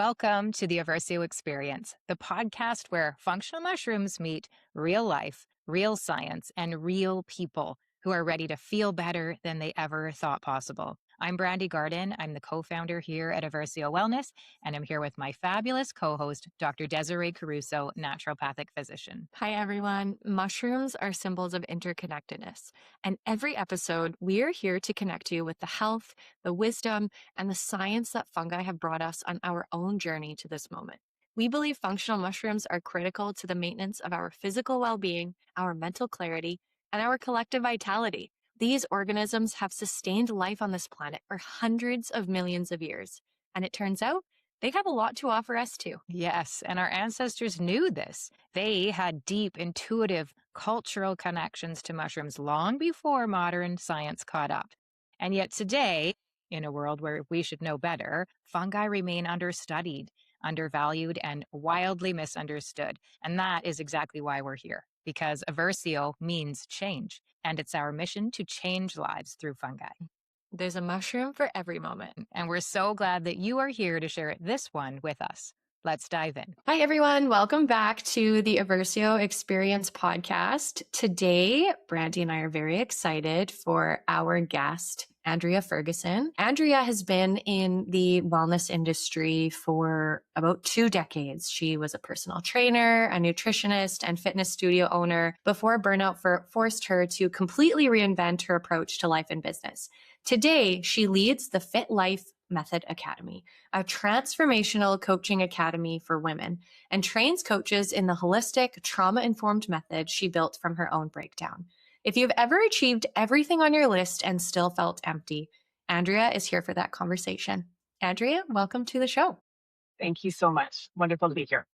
Welcome to the Eversio Experience, the podcast where functional mushrooms meet real life, real science, and real people who are ready to feel better than they ever thought possible. I'm Brandi Garden. I'm the co-founder here at Eversio Wellness, and I'm here with my fabulous co-host, Dr. Desiree Caruso, naturopathic physician. Hi, everyone. Mushrooms are symbols of interconnectedness. And every episode, we are here to connect you with the health, the wisdom, and the science that fungi have brought us on our own journey to this moment. We believe functional mushrooms are critical to the maintenance of our physical well-being, our mental clarity, and our collective vitality. These organisms have sustained life on this planet for hundreds of millions of years. And it turns out they have a lot to offer us too. Yes, and our ancestors knew this. They had deep, intuitive, cultural connections to mushrooms long before modern science caught up. And yet today, in a world where we should know better, fungi remain understudied, undervalued, and wildly misunderstood. And that is exactly why we're here, because Eversio means change, and it's our mission to change lives through fungi. There's a mushroom for every moment. And we're so glad that you are here to share this one with us. Let's dive in. Hi, everyone. Welcome back to the Eversio Experience podcast. Today, Brandi and I are very excited for our guest, Andrea Ferguson. Andrea has been in the wellness industry for about 2 decades. She was a personal trainer, a nutritionist, and fitness studio owner before burnout forced her to completely reinvent her approach to life and business. Today, she leads the Fit Life Method Academy, a transformational coaching academy for women, and trains coaches in the holistic, trauma-informed method she built from her own breakdown. If you've ever achieved everything on your list and still felt empty, Andrea is here for that conversation. Andrea, welcome to the show. Thank you so much. Wonderful to be here.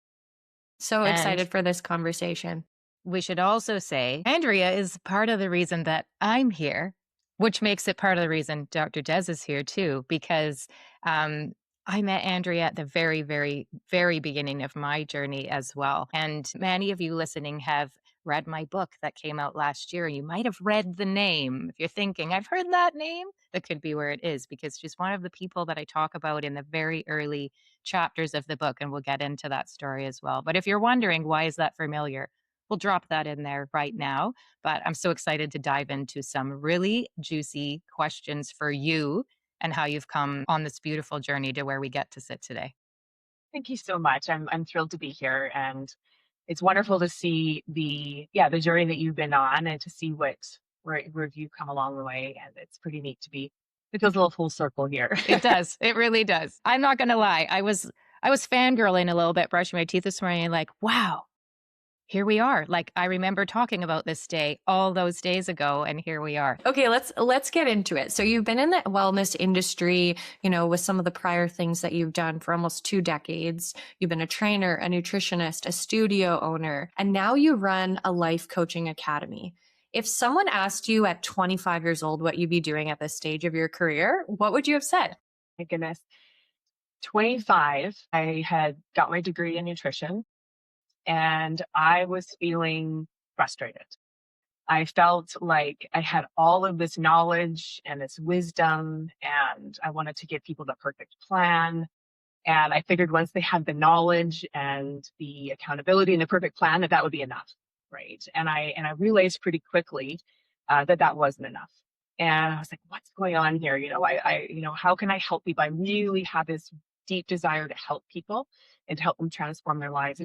So excited for this conversation. We should also say Andrea is part of the reason that I'm here, which makes it part of the reason Dr. Des is here too, because I met Andrea at the very, very, very beginning of my journey as well. And many of you listening have read my book that came out last year. You might have read the name. If you're thinking, I've heard that name, that could be where it is, because she's one of the people that I talk about in the very early chapters of the book. And we'll get into that story as well. But if you're wondering, why is that familiar? We'll drop that in there right now. But I'm so excited to dive into some really juicy questions for you and how you've come on this beautiful journey to where we get to sit today. Thank you so much. I'm thrilled to be here, and it's wonderful to see the journey that you've been on and to see where you've come along the way. And it's pretty neat to be. It feels a little full circle here. It does. It really does. I'm not going to lie. I was fangirling a little bit, brushing my teeth this morning, like, wow, here we are. Like, I remember talking about this day all those days ago, and here we are. Okay, let's get into it. So you've been in the wellness industry, with some of the prior things that you've done for almost 2 decades. You've been a trainer, a nutritionist, a studio owner, and now you run a life coaching academy. If someone asked you at 25 years old what you'd be doing at this stage of your career, what would you have said? My goodness. 25, I had got my degree in nutrition, and I was feeling frustrated. I felt like I had all of this knowledge and this wisdom, and I wanted to give people the perfect plan. And I figured once they had the knowledge and the accountability and the perfect plan, that would be enough, right? And I realized pretty quickly that wasn't enough. And I was like, what's going on here? How can I help people? I really have this deep desire to help people and to help them transform their lives.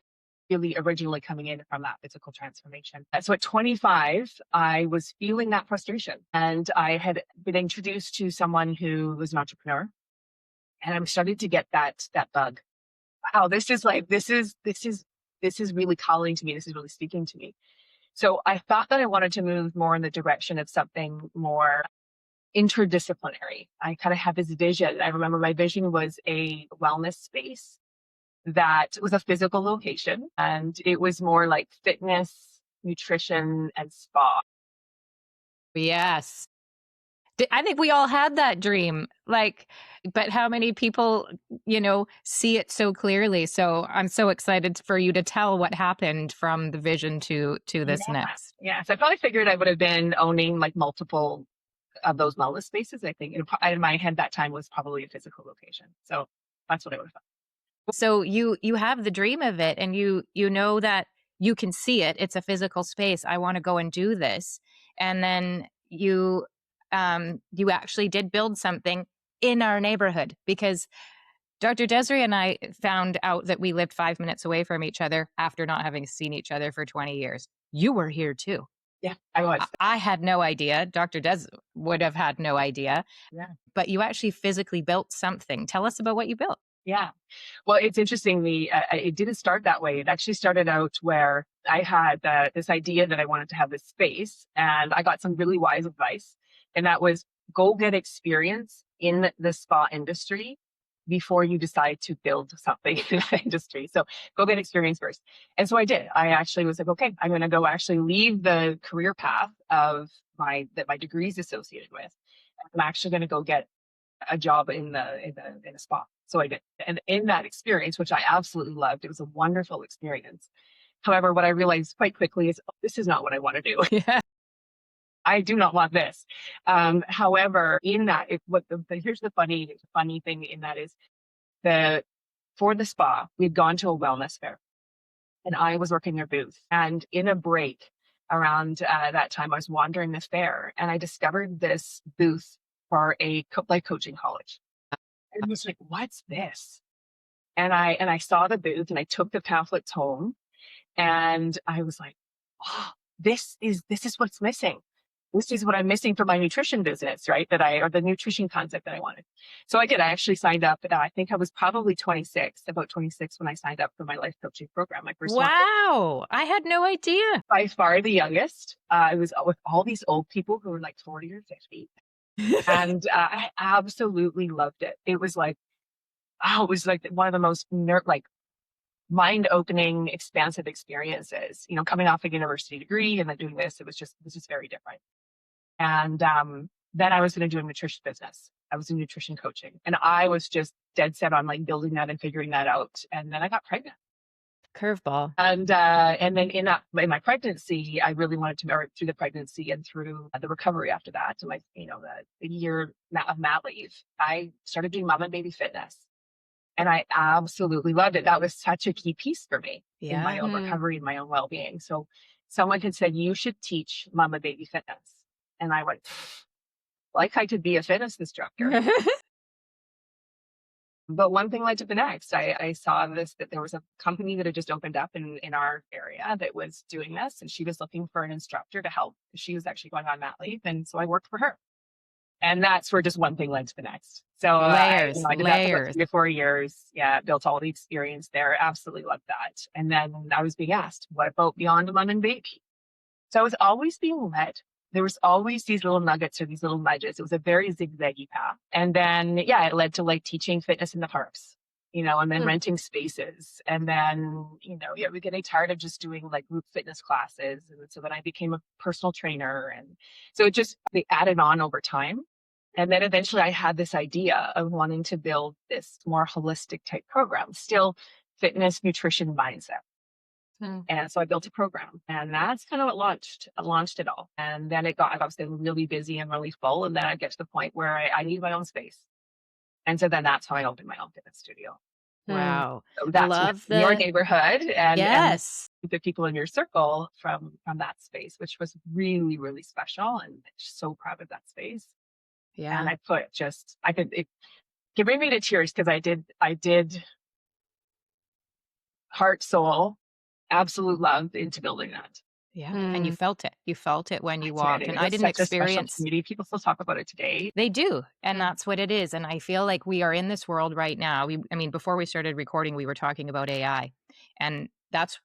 Really originally coming in from that physical transformation. So at 25, I was feeling that frustration, and I had been introduced to someone who was an entrepreneur, and I'm starting to get that bug. Wow, this is really calling to me. This is really speaking to me. So I thought that I wanted to move more in the direction of something more interdisciplinary. I kind of have this vision. I remember my vision was a wellness space that was a physical location, and it was more like fitness, nutrition, and spa. Yes. I think we all had that dream, but how many people, see it so clearly? So I'm so excited for you to tell what happened from the vision to this next. Yes. I probably figured I would have been owning like multiple of those wellness spaces. I think in my head that time was probably a physical location. So that's what I would have thought. So you have the dream of it, and you know that you can see it. It's a physical space. I want to go and do this. And then you actually did build something in our neighborhood, because Dr. Desiree and I found out that we lived 5 minutes away from each other after not having seen each other for 20 years. You were here too. Yeah, I was. I had no idea. Dr. Des would have had no idea. Yeah. But you actually physically built something. Tell us about what you built. Yeah. Well, it's interesting. It didn't start that way. It actually started out where I had this idea that I wanted to have this space, and I got some really wise advice, and that was go get experience in the spa industry before you decide to build something in that industry. So go get experience first. And so I did. I actually was like, okay, I'm going to go actually leave the career path of that my degree is associated with. I'm actually going to go get a job in a spa. So I did. And in that experience, which I absolutely loved, it was a wonderful experience. However, what I realized quite quickly is, oh, this is not what I want to do. Yeah. I do not want this. However, in that, here's the funny thing in that is for the spa, we'd gone to a wellness fair, and I was working their booth. And in a break around that time, I was wandering the fair, and I discovered this booth for a life coaching college. And I was like, what's this? And I saw the booth, and I took the pamphlets home, and I was like, oh, this is what's missing. This is what I'm missing for my nutrition business, right? Or the nutrition concept that I wanted. So I did. I actually signed up. I think I was probably about 26 when I signed up for my life coaching program. My first one. Wow. I had no idea. By far the youngest. I was with all these old people who were like 40 or 50. And I absolutely loved it. It was like one of the most mind-opening, expansive experiences. Coming off a university degree and then doing this, it was just very different. And then I was going to do a nutrition business. I was in nutrition coaching, and I was just dead set on like building that and figuring that out. And then I got pregnant. Curveball. And then in my pregnancy, I really wanted to, or through the pregnancy and through the recovery after that, to the year of mat leave, I started doing mom and baby fitness, and I absolutely loved it. That was such a key piece for me in my own recovery and my own well-being. So someone had said, you should teach mom and baby fitness, and I went, like I could be a fitness instructor. But one thing led to the next. I saw that there was a company that had just opened up in our area that was doing this, and she was looking for an instructor to help. She was actually going on mat leave, and so I worked for her. And that's where just one thing led to the next. So I did that for about 3 to 4 years. Yeah, built all the experience there. Absolutely loved that. And then I was being asked, what about beyond mom and baby? So I was always being led. There was always these little nuggets or these little nudges. It was a very zigzaggy path. And then, it led to like teaching fitness in the parks, and then renting spaces. And then, we're getting tired of just doing like group fitness classes. And so then I became a personal trainer. And so they added on over time. And then eventually I had this idea of wanting to build this more holistic type program, still fitness, nutrition, mindset. And so I built a program, and that's kind of what launched it all. And then I got really busy and really full. And then I get to the point where I need my own space. And so then that's how I opened my own fitness studio. Wow. So that's your neighborhood and yes, and the people in your circle from that space, which was really, really special. And so proud of that space. Yeah. And it can bring me to tears, because I did heart, soul, absolute love into building that. Yeah. And you felt it. You felt it when you walked. And I didn't experience community. People still talk about it today. They do. And that's what it is. And I feel like we are in this world right now. Before we started recording, we were talking about AI. And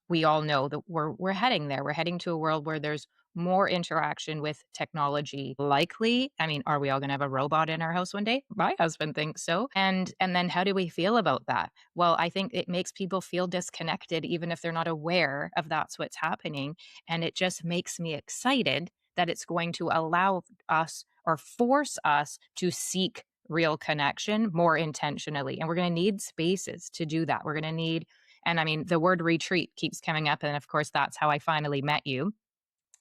we all know that we're heading there. We're heading to a world where there's more interaction with technology likely. Are we all going to have a robot in our house one day? My husband thinks so. And then how do we feel about that? Well, I think it makes people feel disconnected, even if they're not aware of that's what's happening. And it just makes me excited that it's going to allow us or force us to seek real connection more intentionally. And we're going to need spaces to do that. We're going to need, the word retreat keeps coming up. And of course, that's how I finally met you.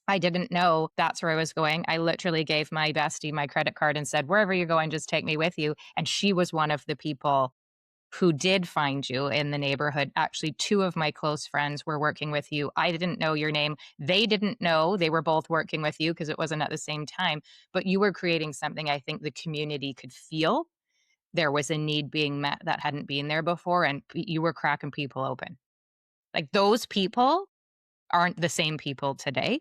I didn't know that's where I was going. I literally gave my bestie my credit card and said, wherever you're going, just take me with you. And she was one of the people who did find you in the neighborhood. Actually, two of my close friends were working with you. I didn't know your name. They didn't know. They were both working with you because it wasn't at the same time. But you were creating something I think the community could feel. There was a need being met that hadn't been there before, and you were cracking people open. Like, those people aren't the same people today.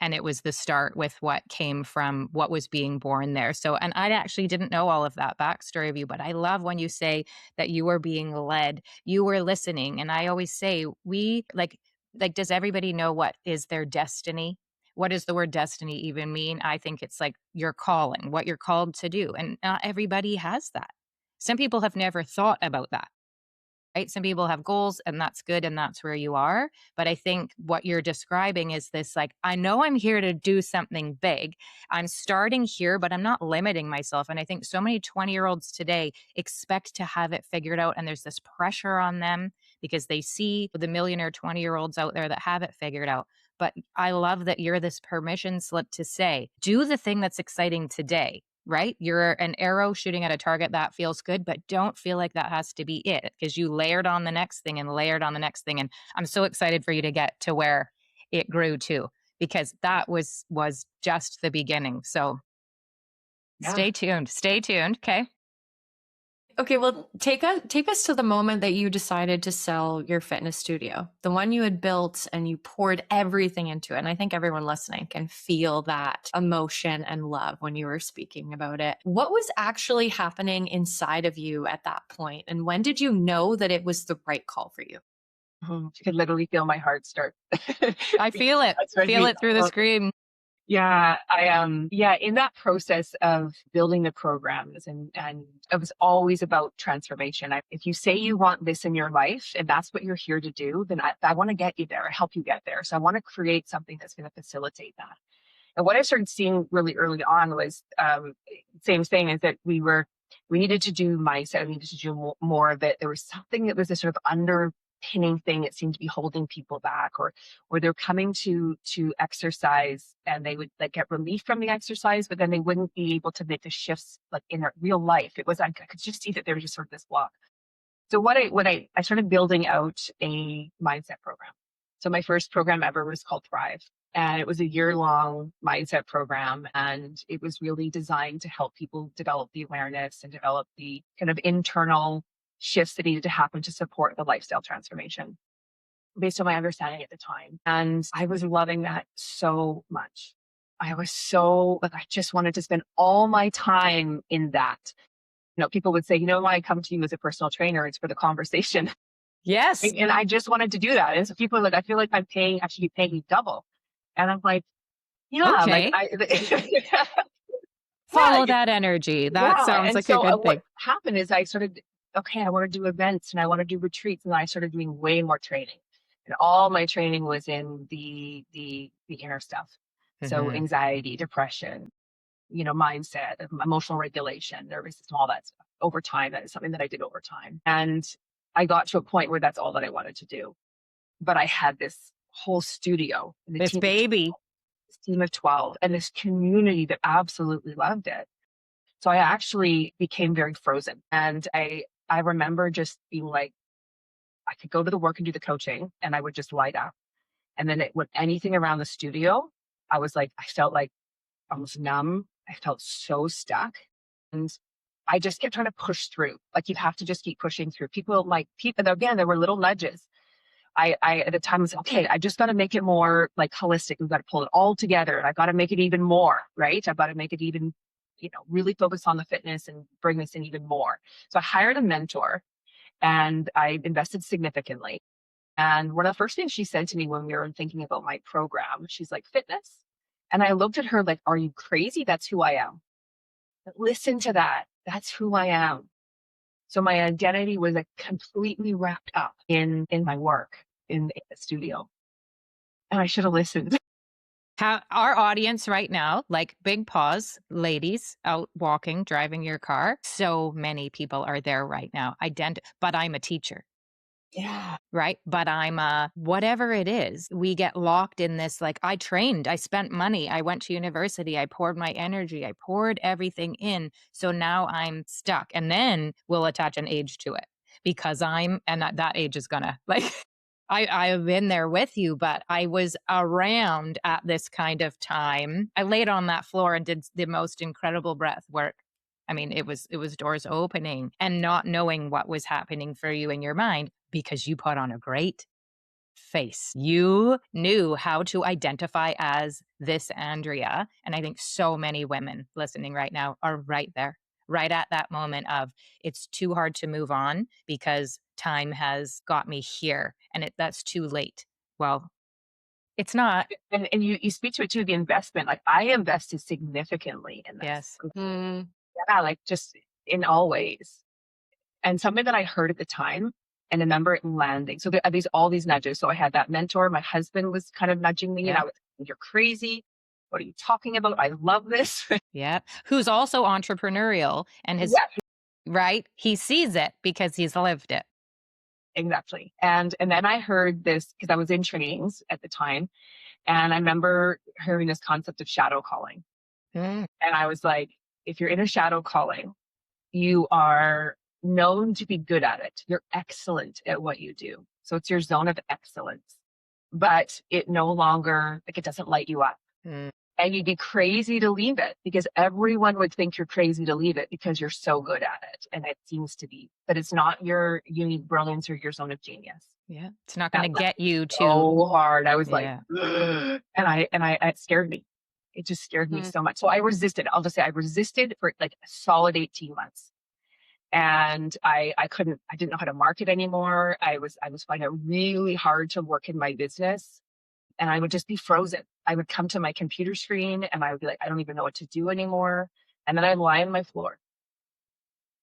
And it was the start with what came from what was being born there. So, and I actually didn't know all of that backstory of you, but I love when you say that you were being led, you were listening. And I always say, does everybody know what is their destiny? What does the word destiny even mean? I think it's like your calling, what you're called to do. And not everybody has that. Some people have never thought about that, right? Some people have goals and that's good and that's where you are. But I think what you're describing is this, like, I know I'm here to do something big. I'm starting here, but I'm not limiting myself. And I think so many 20-year-olds today expect to have it figured out. And there's this pressure on them because they see the millionaire 20-year-olds out there that have it figured out. But I love that you're this permission slip to say, do the thing that's exciting today, right? You're an arrow shooting at a target that feels good, but don't feel like that has to be it because you layered on the next thing and layered on the next thing. And I'm so excited for you to get to where it grew to, because that was just the beginning. So Yeah. stay tuned. Stay tuned. Okay. Okay, well, take us to the moment that you decided to sell your fitness studio, the one you had built and you poured everything into it. And I think everyone listening can feel that emotion and love when you were speaking about it. What was actually happening inside of you at that point? And when did you know that it was the right call for you? You could literally feel my heart start. I feel it. Feel it through the screen. Yeah, in that process of building the programs and it was always about transformation. If you say you want this in your life and that's what you're here to do, then I want to get you there, help you get there. So I want to create something that's going to facilitate that. And what I started seeing really early on was same thing, is that we needed to do mindset, we needed to do more of it. There was something that was a sort of underpinning thing that seemed to be holding people back, or they're coming to exercise and they would like get relief from the exercise, but then they wouldn't be able to make the shifts like in their real life. It was, I could just see that there was just sort of this block. So I started building out a mindset program. So my first program ever was called Thrive. And it was a year-long mindset program. And it was really designed to help people develop the awareness and develop the kind of internal shifts that needed to happen to support the lifestyle transformation based on my understanding at the time. And I was loving that so much. I was so, like, I just wanted to spend all my time in that. People would say, why I come to you as a personal trainer? It's for the conversation. Yes. And I just wanted to do that. And so people are like, I feel like I should be paying you double. And I'm like, yeah, okay. Follow that energy. That sounds like a good thing. What happened is I started, I want to do events and I want to do retreats. And I started doing way more training. And all my training was in the inner stuff. So anxiety, depression, mindset, emotional regulation, nervous system, all that stuff over time. That is something that I did over time. And I got to a point where that's all that I wanted to do. But I had this whole studio. This baby. This team of 12 and this community that absolutely loved it. So I actually became very frozen. And I remember just being like, I could go to the work and do the coaching and I would just light up. And then with anything around the studio, I felt like almost numb. I felt so stuck. And I just kept trying to push through. Like, you have to just keep pushing through. People, again, there were little nudges. I at the time was, okay, I just got to make it more like holistic. We've got to pull it all together. And I've got to make it even more, right? I've got to make it even, really focus on the fitness and bring this in even more. So I hired a mentor and I invested significantly. And one of the first things she said to me when we were thinking about my program, she's like, fitness. And I looked at her like, are you crazy? That's who I am. Listen to that. That's who I am. So my identity was like completely wrapped up in my work in the studio. And I should have listened. Our audience right now, like, big pause, ladies out walking, driving your car. So many people are there right now. But I'm a teacher. Yeah. Right. But I'm whatever it is, we get locked in this, like, I trained, I spent money, I went to university, I poured my energy, I poured everything in. So now I'm stuck. And then we'll attach an age to it. because and at that age is gonna like, I have been there with you, but I was around at this kind of time. I laid on that floor and did the most incredible breath work. I mean, it was doors opening and not knowing what was happening for you in your mind because you put on a great face. You knew how to identify as this Andrea. And I think so many women listening right now are right there, right at that moment of it's too hard to move on because time has got me here and that's too late. Well, it's not. And you speak to it too, the investment. Like I invested significantly in this. Yes. Yeah, like just in all ways. And something that I heard at the time, and I remember it landing. So there are all these nudges. So I had that mentor. My husband was kind of nudging me, and I was, "You're crazy. What are you talking about? I love this." Yeah. Who's also entrepreneurial and Yeah, right? He sees it because he's lived it. exactly. And then I heard this because I was in trainings at the time, and I remember hearing this concept of shadow calling. Mm. And I was like, if you're in a shadow calling, you are known to be good at it. You're excellent at what you do. So it's your zone of excellence, but it no longer, like, it doesn't light you up. Mm. And you'd be crazy to leave it because everyone would think you're crazy to leave it because you're so good at it. And it seems to be, but it's not your unique brilliance or your zone of genius. Yeah. It's not going to get you to. So hard. I was Yeah. like, "Ugh." and it scared me. It just scared me so much. So I resisted. I'll just say I resisted for like a solid 18 months. And I didn't know how to market anymore. I was finding it really hard to work in my business, and I would just be frozen. I would come to my computer screen and I would be like, I don't even know what to do anymore. And then I'd lie on my floor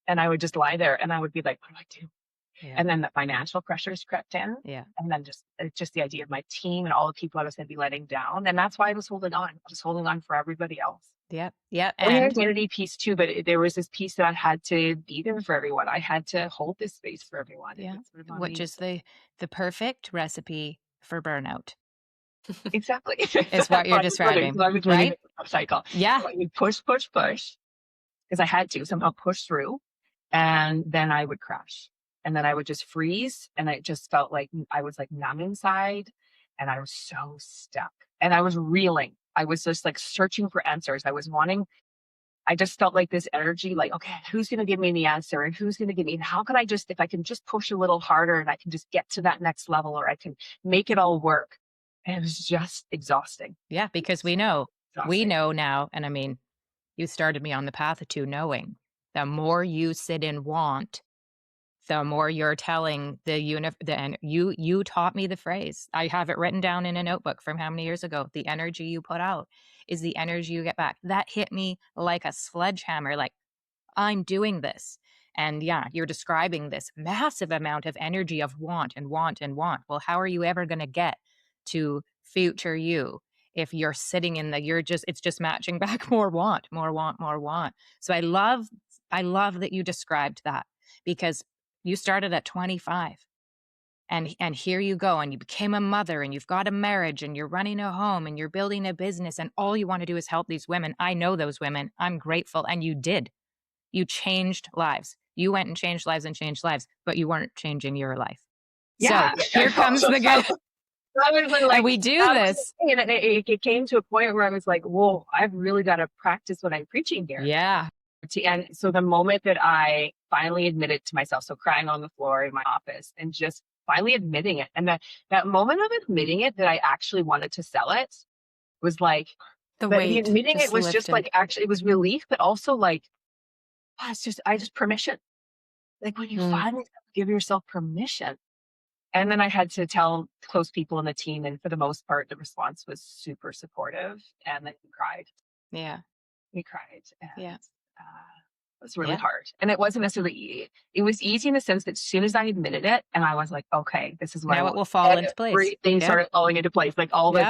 and I would just lie there and I would be like, what do I do? Yeah. And then the financial pressures crept in. Yeah. And then just the idea of my team and all the people I was going to be letting down. And that's why I was holding on. I was holding on for everybody else. Yeah. Yeah. And the And identity piece too, but there was this piece that I had to be there for everyone. I had to hold this space for everyone. yeah, Which is the perfect recipe for burnout. exactly. Is what you're describing, I was right? a cycle. Yeah. So I would push, because I had to somehow push through, and then I would crash, and then I would just freeze, and I just felt like I was like numb inside, and I was so stuck, and I was reeling. I was just like searching for answers. I just felt like this energy, like, okay, who's going to give me the answer and who's going to give me, and how can if I can just push a little harder and I can just get to that next level or I can make it all work. And it was just exhausting. Yeah. Because we know now. And I mean, you started me on the path to knowing the more you sit in want, the more you're telling you taught me the phrase. I have it written down in a notebook from how many years ago? The energy you put out is the energy you get back. That hit me like a sledgehammer, like I'm doing this. And yeah, you're describing this massive amount of energy of want and want and want. Well, how are you ever going to get to future you if you're sitting in it's just matching back more want, more want, more want. So I love that you described that because you started at 25 and here you go and you became a mother and you've got a marriage and you're running a home and you're building a business and all you want to do is help these women. I know those women. I'm grateful. And you did. You changed lives. You went and changed lives, but you weren't changing your life. Yeah. So here comes the good. And we do this. And it came to a point where I was like, whoa, I've really got to practice what I'm preaching here. Yeah. And so the moment that I finally admitted to myself, so crying on the floor in my office and just finally admitting it. And that moment of admitting it, that I actually wanted to sell it, was like, admitting it was just like, actually, it was relief, but also like, oh, I just permission. Like when you finally give yourself permission. And then I had to tell close people in the team. And for the most part, the response was super supportive. And then we cried. Yeah. We cried. And, yeah. It was really hard. And it wasn't necessarily, it was easy in the sense that as soon as I admitted it and I was like, okay, this is what now it will fall into place. Things started falling into place. Like all this.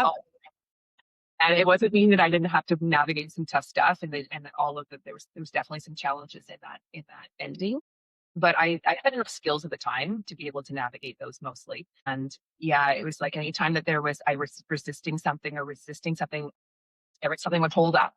And it wasn't mean that I didn't have to navigate some tough stuff. And all of there was definitely some challenges in that ending. But I had enough skills at the time to be able to navigate those mostly. And yeah, it was like anytime that I was resisting something, something would hold up.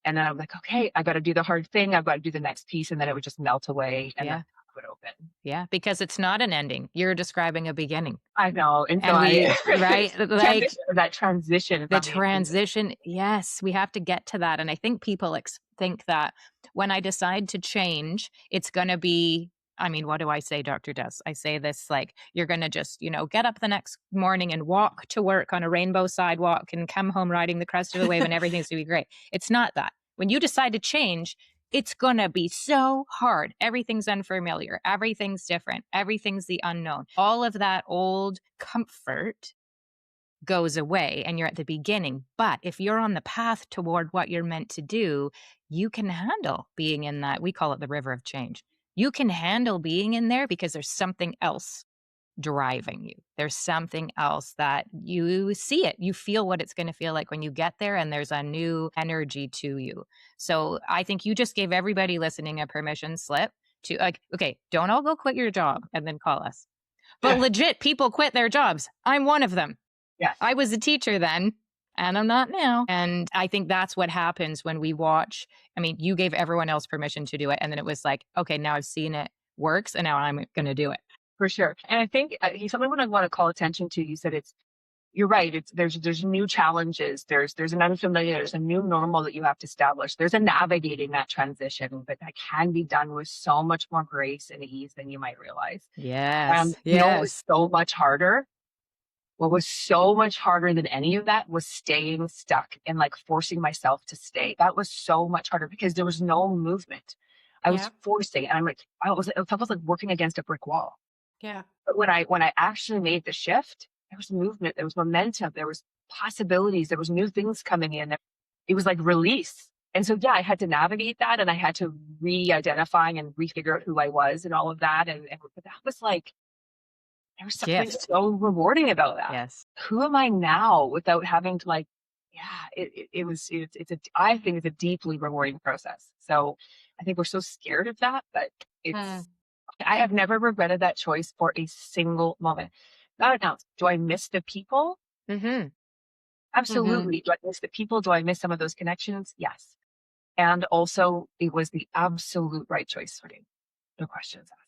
And then I'm like, okay, I got to do the hard thing. I've got to do the next piece. And then it would just melt away. And then would open. Yeah, because it's not an ending. You're describing a beginning. I know. And so And we right? Like that transition is the amazing. transition, yes, we have to get to that. And I think people think that when I decide to change, it's going to be, I mean, what do I say, Dr. Des? I say this like, you're going to just, get up the next morning and walk to work on a rainbow sidewalk and come home riding the crest of the wave and everything's going to be great. It's not that. When you decide to change, it's going to be so hard. Everything's unfamiliar. Everything's different. Everything's the unknown. All of that old comfort goes away and you're at the beginning. But if you're on the path toward what you're meant to do, you can handle being in that. We call it the river of change. You can handle being in there because there's something else driving you. There's something else that you see it. You feel what it's going to feel like when you get there, and there's a new energy to you. So I think you just gave everybody listening a permission slip to, like, okay, don't all go quit your job and then call us. But legit, people quit their jobs. I'm one of them. Yes. I was a teacher then, and I'm not now. And I think that's what happens when we watch. I mean, you gave everyone else permission to do it. And then it was like, okay, now I've seen it works, and now I'm going to do it. For sure. And I think something what I want to call attention to, you said you're right. There's new challenges. There's an unfamiliar, there's a new normal that you have to establish. There's a navigating that transition, but that can be done with so much more grace and ease than you might realize. Yes. You know what was so much harder? What was so much harder than any of that was staying stuck and like forcing myself to stay. That was so much harder because there was no movement. I was forcing, and it felt like working against a brick wall. Yeah. But when I actually made the shift, there was movement, there was momentum, there was possibilities, there was new things coming in. It was like release. And so, yeah, I had to navigate that, and I had to re-identify and refigure out who I was and all of that. And but that was like, there was something so rewarding about that. Yes. Who am I now without having to I think it's a deeply rewarding process. So I think we're so scared of that, but I have never regretted that choice for a single moment. Not an ounce. Do I miss the people? Mm-hmm. Absolutely. Do I miss the people? Do I miss some of those connections? Yes. And also, it was the absolute right choice for me. No questions asked.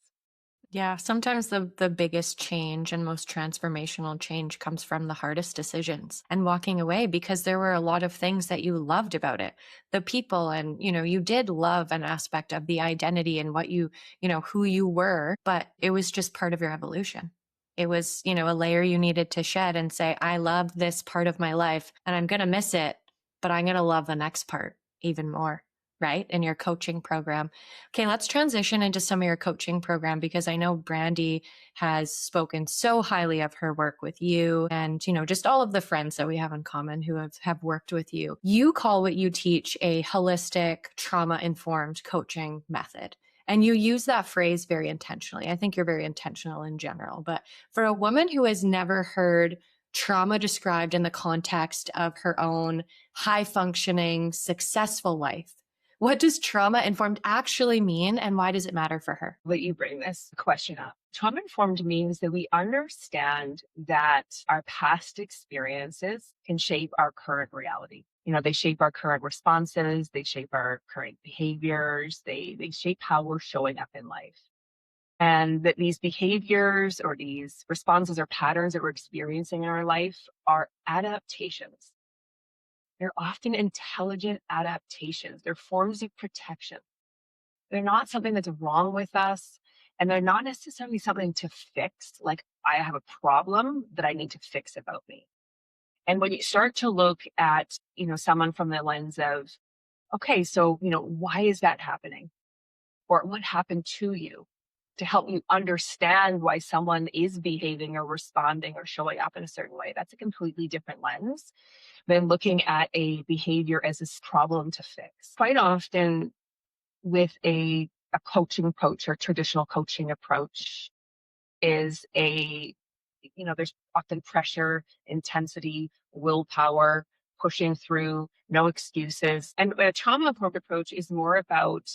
Yeah, sometimes the biggest change and most transformational change comes from the hardest decisions and walking away, because there were a lot of things that you loved about it. The people, and you did love an aspect of the identity and what who you were, but it was just part of your evolution. It was, a layer you needed to shed and say, I love this part of my life and I'm going to miss it, but I'm going to love the next part even more. Right? In your coaching program. Okay, let's transition into some of your coaching program, because I know Brandi has spoken so highly of her work with you and, just all of the friends that we have in common who have worked with you. You call what you teach a holistic, trauma-informed coaching method. And you use that phrase very intentionally. I think you're very intentional in general. But for a woman who has never heard trauma described in the context of her own high-functioning, successful life, what does trauma-informed actually mean, and why does it matter for her? Let you bring this question up. Trauma-informed means that we understand that our past experiences can shape our current reality. They shape our current responses, they shape our current behaviors, they shape how we're showing up in life. And that these behaviors or these responses or patterns that we're experiencing in our life are adaptations. They're often intelligent adaptations. They're forms of protection. They're not something that's wrong with us. And they're not necessarily something to fix, like I have a problem that I need to fix about me. And when you start to look at, someone from the lens of, okay, so, why is that happening? Or what happened to you, to help you understand why someone is behaving or responding or showing up in a certain way. That's a completely different lens than looking at a behavior as a problem to fix. Quite often with a coaching approach or traditional coaching approach is there's often pressure, intensity, willpower, pushing through, no excuses. And a trauma-informed approach is more about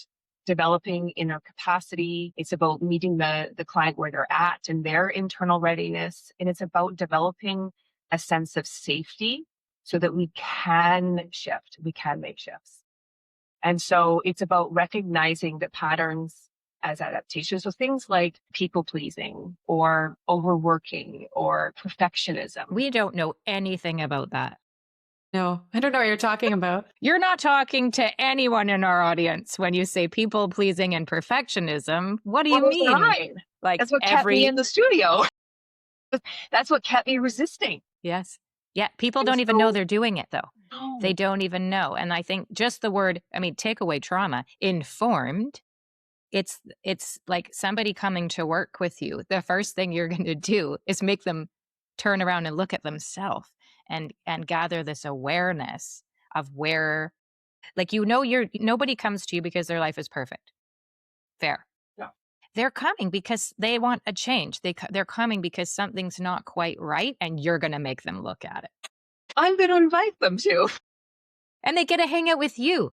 developing inner capacity. It's about meeting the client where they're at and their internal readiness. And it's about developing a sense of safety so that we can shift, we can make shifts. And so it's about recognizing that patterns as adaptations. So things like people pleasing or overworking or perfectionism. We don't know anything about that. No, I don't know what you're talking about. You're not talking to anyone in our audience when you say people pleasing and perfectionism. What do you Well, those are mean? mine. Like That's what kept me in the studio. That's what kept me resisting. Yes. Yeah. People And don't even know so, they're doing it though. They no, don't even know. And I think just the word, I mean, take away trauma, informed. It's like somebody coming to work with you. The first thing you're going to do is make them turn around and look at themselves and gather this awareness of where, like, you're nobody comes to you because their life is perfect. Fair. no. They're coming because they want a change. They're coming because something's not quite right, and you're going to make them look at it. I'm going to invite them to. And they get to hang out with you.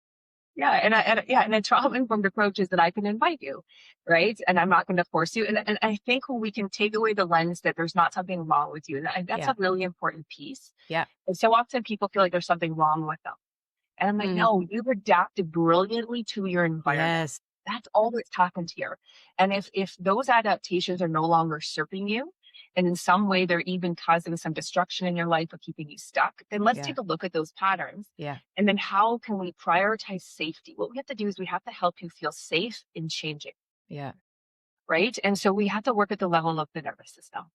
Yeah, and a trauma-informed approach is that I can invite you, right? And I'm not going to force you. And I think when we can take away the lens that there's not something wrong with you, that's Yeah. a really important piece. Yeah. And so often people feel like there's something wrong with them. And I'm like, no, you've adapted brilliantly to your environment. Yes. That's all that's happened here. And if those adaptations are no longer serving you, and in some way they're even causing some destruction in your life or keeping you stuck, then let's Yeah. take a look at those patterns. Yeah. And then how can we prioritize safety? What we have to do is we have to help you feel safe in changing, Yeah. right? And so we have to work at the level of the nervous system.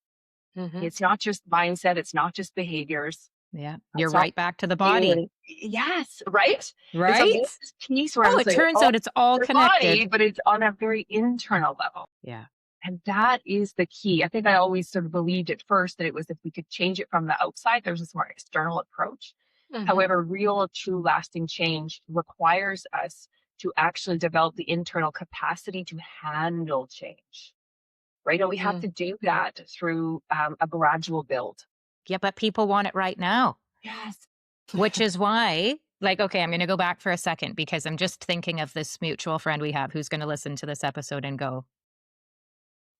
It's not just mindset, it's not just behaviors. Yeah. You're It's not right back to the body. feeling. Yes, right? And so Right? there's this piece where I Oh, was it like, turns out it's all your connected. body, but it's on a very internal level. Yeah. And that is the key. I think I always sort of believed at first that it was if we could change it from the outside, there's this more external approach. However, real, true, lasting change requires us to actually develop the internal capacity to handle change, right? And we have to do that through a gradual build. Yeah, but people want it right now. Yes. Which is why, like, okay, I'm going to go back for a second because I'm just thinking of this mutual friend we have who's going to listen to this episode and go,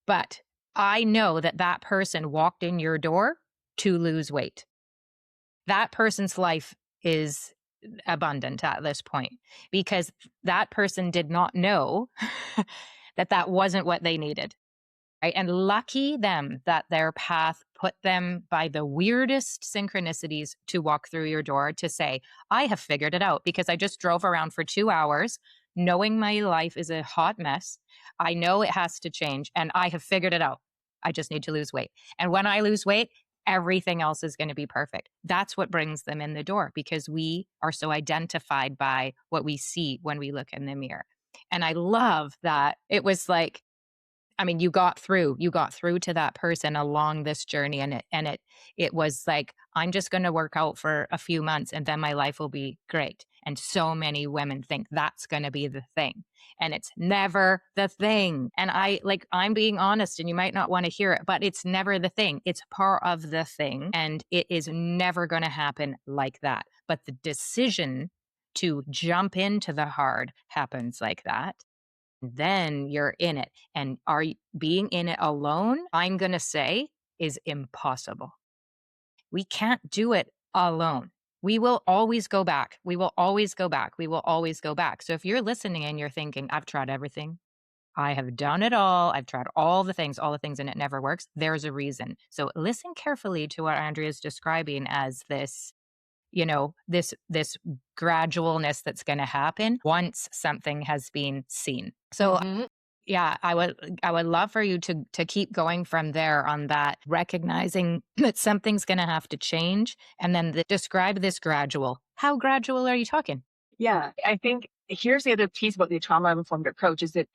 but I know that that person walked in your door to lose weight. That person's life is abundant at this point because that person did not know that that wasn't what they needed. Right? And lucky them that their path put them by the weirdest synchronicities to walk through your door to say, I have figured it out because I just drove around for 2 hours knowing my life is a hot mess. I know it has to change and I have figured it out. I just need to lose weight. And when I lose weight, everything else is going to be perfect. That's what brings them in the door because we are so identified by what we see when we look in the mirror. And I love that it was like, I mean, you got through to that person along this journey. And it was like, I'm just going to work out for a few months and then my life will be great. And so many women think that's going to be the thing. And it's never the thing. And I'm being honest and you might not want to hear it, but it's never the thing. It's part of the thing. And it is never going to happen like that. But the decision to jump into the hard happens like that. Then you're in it. And being in it alone, I'm going to say, is impossible. We can't do it alone. We will always go back. We will always go back. We will always go back. So if you're listening and you're thinking, I've tried everything, I have done it all, I've tried all the things, and it never works, there's a reason. So listen carefully to what Andrea is describing as this, this gradualness that's going to happen once something has been seen. So yeah, I would love for you to keep going from there on that, recognizing that something's going to have to change, and then describe this gradual. How gradual are you talking? Yeah, I think here's the other piece about the trauma-informed approach is that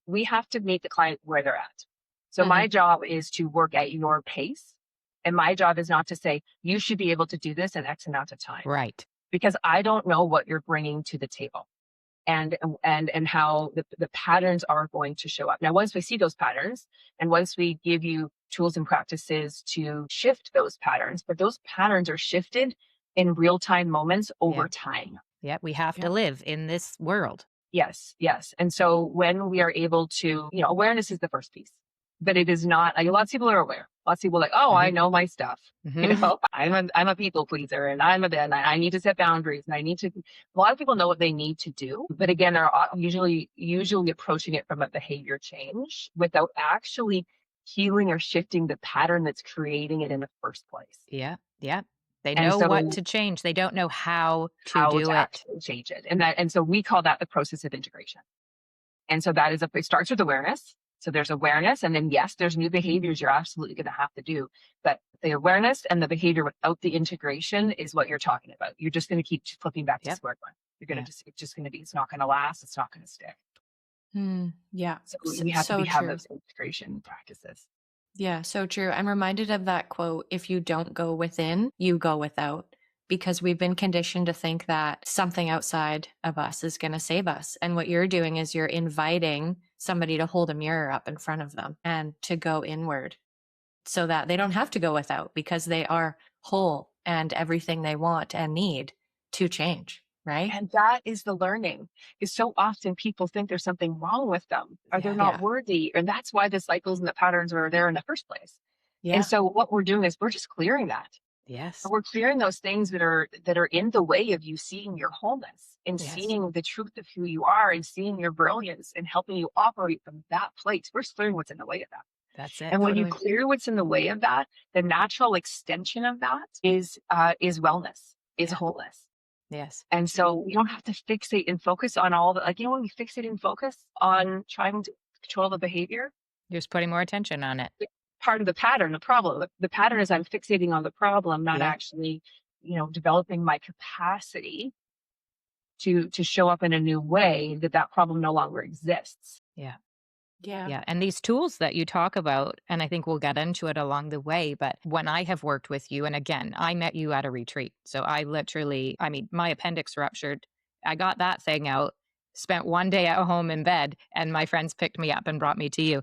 we have to meet the client where they're at. So my job is to work at your pace. And my job is not to say, you should be able to do this in X amount of time. Right. Because I don't know what you're bringing to the table and how the patterns are going to show up. Now, once we see those patterns and once we give you tools and practices to shift those patterns, but those patterns are shifted in real-time moments over time. Yeah, we have to live in this world. Yes, yes. And so when we are able to, awareness is the first piece. but it is not like, lots of people are aware. Lots of people are like, oh, I know my stuff. I'm a people pleaser, and I need to set boundaries, and a lot of people know what they need to do, but again, they're usually approaching it from a behavior change without actually healing or shifting the pattern that's creating it in the first place. Yeah. Yeah. They And know what so to change. They don't know how to how do to it. actually change it. And so we call that the process of integration. And so it starts with awareness. So there's awareness, and then yes, there's new behaviors you're absolutely going to have to do. But the awareness and the behavior without the integration is what you're talking about. You're just going to keep flipping back to Yep. square one. You're going to Yeah. it's just going to be, it's not going to last. It's not going to stick. Yeah. So we have So to have true. those integration practices. Yeah, so true. I'm reminded of that quote, if you don't go within, you go without, because we've been conditioned to think that something outside of us is going to save us. And what you're doing is you're inviting somebody to hold a mirror up in front of them and to go inward so that they don't have to go without, because they are whole and everything they want and need to change, right? And that is the learning. Is so often people think there's something wrong with them, or they're Yeah. not worthy. And that's why the cycles and the patterns are there in the first place. Yeah. And so what we're doing is we're just clearing that. Yes. We're clearing those things that are in the way of you seeing your wholeness and Yes. seeing the truth of who you are and seeing your brilliance and helping you operate from that place. We're clearing what's in the way of that. That's it. And when you Totally. clear what's in the way of that, the natural extension of that is wellness, is Yeah. wholeness. Yes. And so we don't have to fixate and focus on all the, like, when we fixate and focus on trying to control the behavior, You're just putting more attention on it. part of the pattern, the problem. The pattern is I'm fixating on the problem, not Yeah. actually, developing my capacity to show up in a new way that problem no longer exists. Yeah. Yeah. Yeah. And these tools that you talk about, and I think we'll get into it along the way, but when I have worked with you, and again, I met you at a retreat. So my appendix ruptured. I got that thing out, spent one day at home in bed, and my friends picked me up and brought me to you.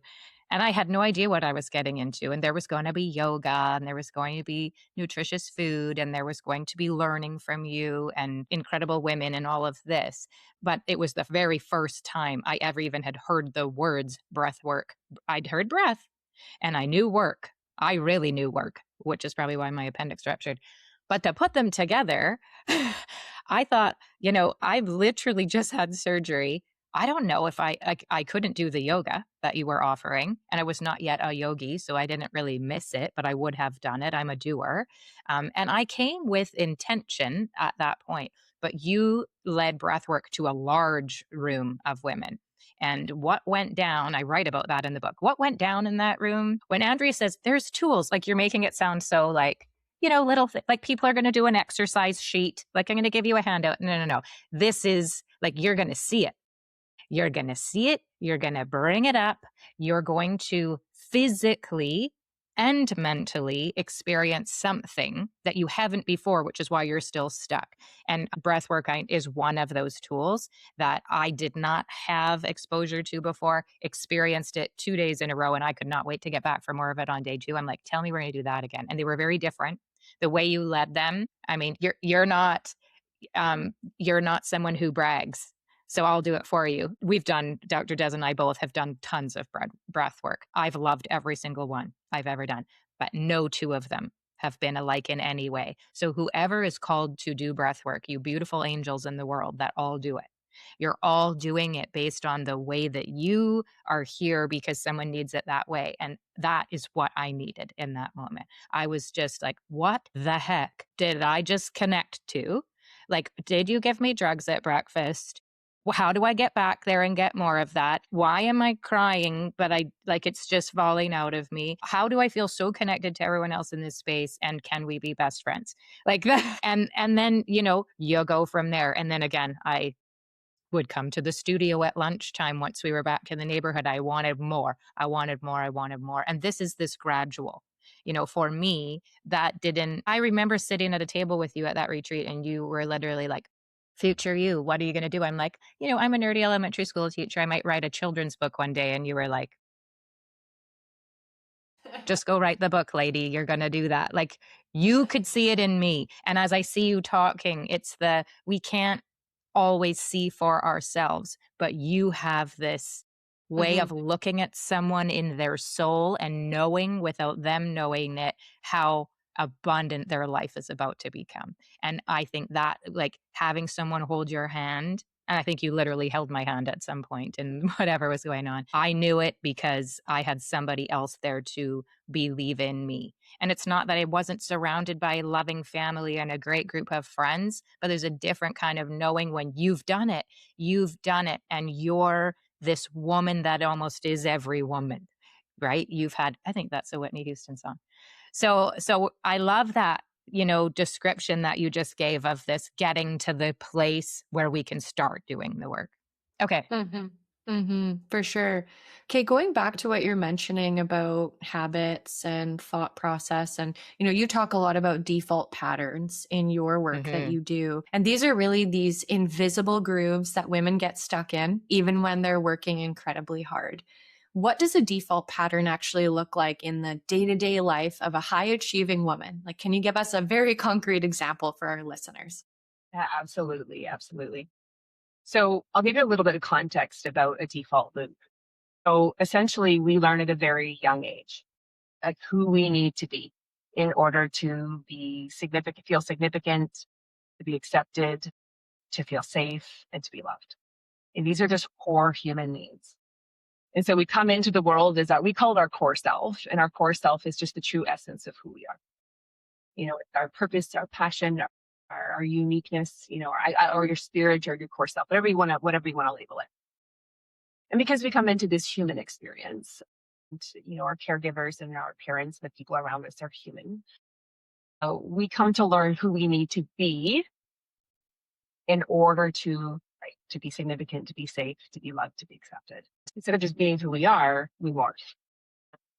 And I had no idea what I was getting into. And there was going to be yoga, and there was going to be nutritious food, and there was going to be learning from you and incredible women and all of this. But it was the very first time I ever even had heard the words breath work. I'd heard breath and I knew work. I really knew work, which is probably why my appendix ruptured. But to put them together, I thought, I've literally just had surgery. I don't know if I couldn't do the yoga that you were offering, and I was not yet a yogi, so I didn't really miss it, but I would have done it. I'm a doer. And I came with intention at that point, but you led breathwork to a large room of women. And what went down, I write about that in the book. What went down in that room when Andrea says there's tools, like you're making it sound so like, little like people are going to do an exercise sheet, like I'm going to give you a handout. No. This is like, you're going to see it. You're going to see it. You're going to bring it up. You're going to physically and mentally experience something that you haven't before, which is why you're still stuck. And breathwork is one of those tools that I did not have exposure to before, experienced it 2 days in a row, and I could not wait to get back for more of it on day 2. I'm like, tell me we're going to do that again. And they were very different. The way you led them, I mean, you're not someone who brags. So I'll do it for you. We've done, Dr. Des and I both have done tons of breath work. I've loved every single one I've ever done, but no two of them have been alike in any way. So whoever is called to do breath work, you beautiful angels in the world that all do it, you're all doing it based on the way that you are here because someone needs it that way. And that is what I needed in that moment. I was just like, what the heck did I just connect to? Like, did you give me drugs at breakfast? How do I get back there and get more of that? Why am I crying, but it's just falling out of me? How do I feel so connected to everyone else in this space? And can we be best friends? Like that. And then, you go from there. And then again, I would come to the studio at lunchtime once we were back in the neighborhood. I wanted more. I wanted more. I wanted more. And this gradual. For me, I remember sitting at a table with you at that retreat, and you were literally like, future you, what are you going to do? I'm like, I'm a nerdy elementary school teacher. I might write a children's book one day. And you were like, just go write the book, lady. You're going to do that. Like, you could see it in me. And as I see you talking, we can't always see for ourselves, but you have this way of looking at someone in their soul and knowing without them knowing it how abundant their life is about to become. And I think that, like, having someone hold your hand, and I think you literally held my hand at some point in whatever was going on. I knew it because I had somebody else there to believe in me. And it's not that I wasn't surrounded by a loving family and a great group of friends, but there's a different kind of knowing when you've done it, and you're this woman that almost is every woman, right? You've had, I think that's a Whitney Houston song. So I love that, description that you just gave of this getting to the place where we can start doing the work. Okay. For sure. Okay, going back to what you're mentioning about habits and thought process, and you talk a lot about default patterns in your work that you do. And these are really these invisible grooves that women get stuck in, even when they're working incredibly hard. What does a default pattern actually look like in the day-to-day life of a high achieving woman? Like, can you give us a very concrete example for our listeners? Yeah, absolutely. Absolutely. So I'll give you a little bit of context about a default loop. So essentially, we learn at a very young age, like who we need to be in order to be significant, feel significant, to be accepted, to feel safe, and to be loved. And these are just core human needs. And so we come into the world as we call it our core self, and our core self is just the true essence of who we are. It's our purpose, our passion, our uniqueness, or your spirit or your core self, whatever you want to label it. And because we come into this human experience, and, our caregivers and our parents, the people around us are human. We come to learn who we need to be in order to be significant, to be safe, to be loved, to be accepted. Instead of just being who we are, we morph.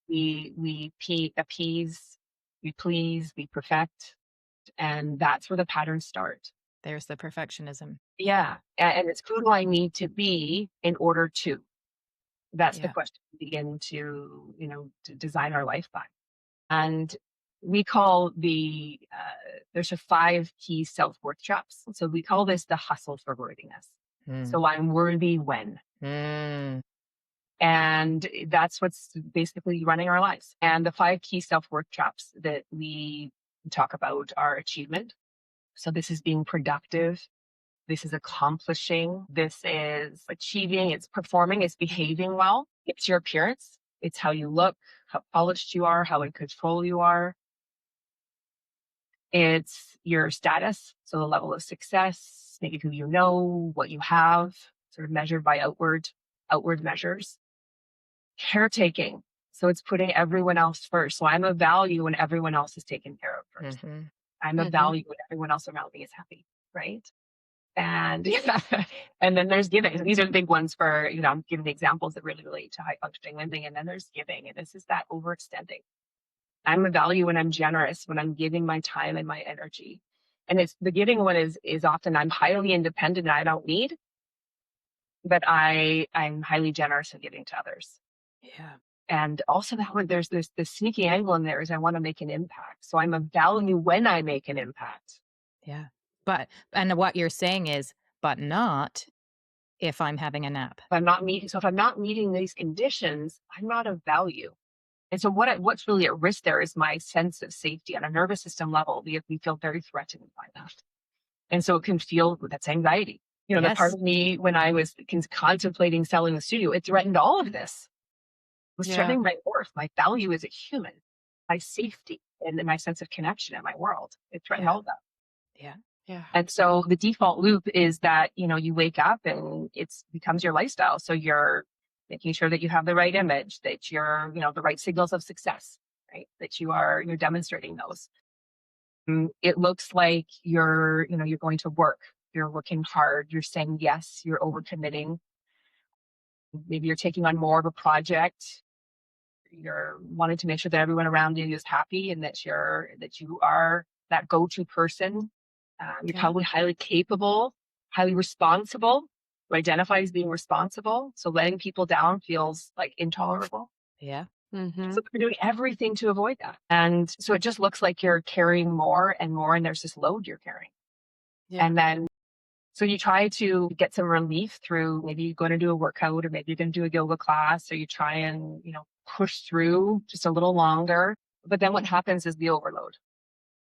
We appease, we please, we perfect, and that's where the patterns start. There's the perfectionism. Yeah, and it's who do I need to be in order to? That's the Yeah. question we begin to to design our life by. And we call there's 5 key self-worth traps. So we call this the hustle for worthiness. So I'm worthy when. And that's what's basically running our lives. And the 5 key self-worth traps that we talk about are achievement. So this is being productive. This is accomplishing. This is achieving. It's performing. It's behaving well. It's your appearance. It's how you look, how polished you are, how in control you are. It's your status. So the level of success, maybe who you know, what you have, sort of measured by outward measures. Caretaking. So it's putting everyone else first. So I'm of value when everyone else is taken care of first. I'm of value when everyone else around me is happy, right? And and then there's giving. These are the big ones for, I'm giving examples that really relate to high functioning living. And then there's giving. And this is that overextending. I'm a value when I'm generous, when I'm giving my time and my energy. And it's the giving one is often I'm highly independent and I don't need, but I'm highly generous in giving to others. Yeah. And also that one, there's this sneaky angle in there is I want to make an impact. So I'm of value when I make an impact. Yeah. And what you're saying is, but not if I'm having a nap. If I'm not meeting these conditions, I'm not of value. And so what's really at risk there is my sense of safety on a nervous system level. We feel very threatened by that. And so it can feel that's anxiety. The part of me when I was contemplating selling the studio, it threatened all of this. It was threatening my worth, my value as a human, my safety, and my sense of connection in my world. It threatened all of that. Yeah. Yeah. And so the default loop is that, you wake up and it becomes your lifestyle. So you're making sure that you have the right image, that you're, the right signals of success, right? That you're demonstrating those. It looks like you're going to work, you're working hard, you're saying yes, you're overcommitting. Maybe you're taking on more of a project. You're wanting to make sure that everyone around you is happy and that you are that go-to person. You're probably highly capable, highly responsible. You identify as being responsible. So letting people down feels like intolerable. Yeah. So you're doing everything to avoid that. And so it just looks like you're carrying more and more, and there's this load you're carrying. And then So you try to get some relief through, maybe you're going to do a workout, or maybe you're going to do a yoga class, or you try and, push through just a little longer. But then what happens is the overload.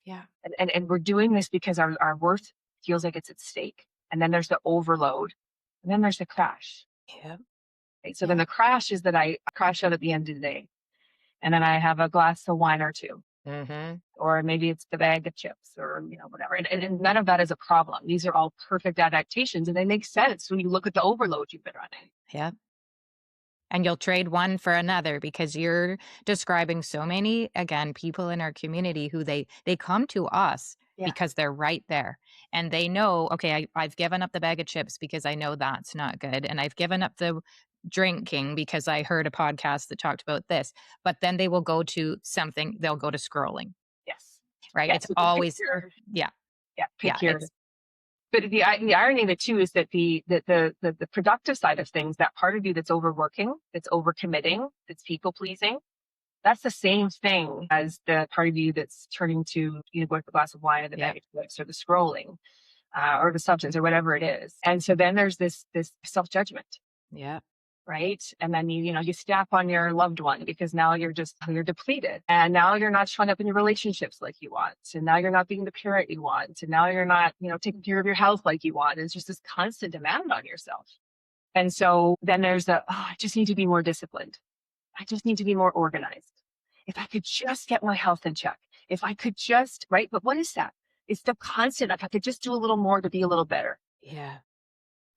Yeah. And we're doing this because our worth feels like it's at stake. And then there's the overload. And then there's the crash. Yeah. Right? So then the crash is that I crash out at the end of the day. And then I have a glass of wine or two. Mm-hmm. Or maybe it's the bag of chips, or, whatever. And none of that is a problem. These are all perfect adaptations, and they make sense when you look at the overload you've been running. Yeah. And you'll trade one for another, because you're describing so many, again, people in our community who they come to us because they're right there. And they know, okay, I've given up the bag of chips because I know that's not good. And I've given up the drinking because I heard a podcast that talked about this. But then they will go to something, they'll go to scrolling, Yes. right? Yeah, It's so always, yeah, yeah, pick your. it's, But the irony of it too is that the productive side of things, that part of you that's overworking, that's overcommitting, that's people pleasing, that's the same thing as the part of you that's turning to, go with the glass of wine or the bag of chips or the scrolling, or the substance or whatever it is. And so then there's this self judgment. yeah, Right. And then you snap on your loved one because now you're depleted, and now you're not showing up in your relationships like you want. And now you're not being the parent you want. And now you're not, taking care of your health like you want. It's just this constant demand on yourself. And so then there's I just need to be more disciplined. I just need to be more organized. If I could just get my health in check, if I could just, right. But what is that? It's the constant. If I could just do a little more to be a little better. yeah,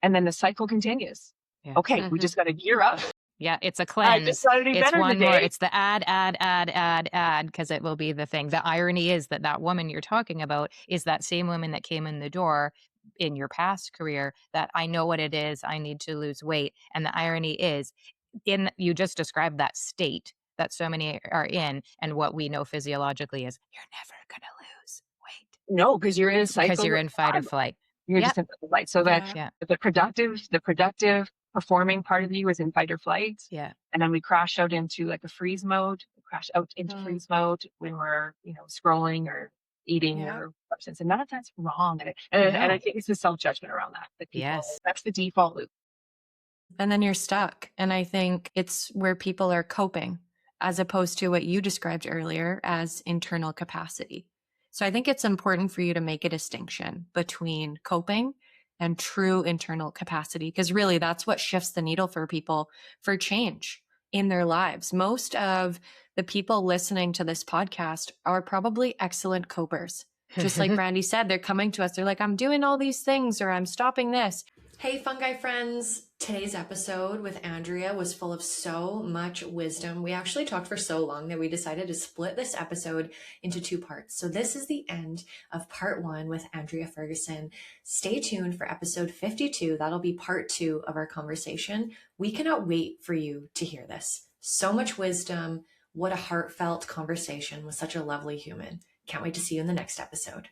And then the cycle continues. yeah. Okay. We just got to gear up. Yeah, it's a I just cleanse. got to do It's better one more. today. It's the add, because it will be the thing. The irony is that woman you're talking about is that same woman that came in the door in your past career, that I know what it is. I need to lose weight. And the irony is, you just described that state that so many are in, and what we know physiologically is you're never going to lose weight No, because you're in a because cycle you're of in fight or survival. flight. You're Yep. just in fight or flight. So that Yeah. the productive performing part of you is in fight or flight. Yeah. And then we crash out into like a freeze mode. We crash out into freeze mode when we're, scrolling or eating or substance. And none of that's wrong. And I No. think it's the self-judgment around that people, Yes. that's the default loop. And then you're stuck. And I think it's where people are coping, as opposed to what you described earlier as internal capacity. So I think it's important for you to make a distinction between coping and true internal capacity, because really that's what shifts the needle for people for change in their lives. Most of the people listening to this podcast are probably excellent copers. Just like Brandi said, they're coming to us. They're like, I'm doing all these things, or I'm stopping this. Hey, fungi friends. Today's episode with Andrea was full of so much wisdom. We actually talked for so long that we decided to split this episode into 2 parts. So this is the end of part 1 with Andrea Ferguson. Stay tuned for episode 52. That'll be part 2 of our conversation. We cannot wait for you to hear this. So much wisdom. What a heartfelt conversation with such a lovely human. Can't wait to see you in the next episode.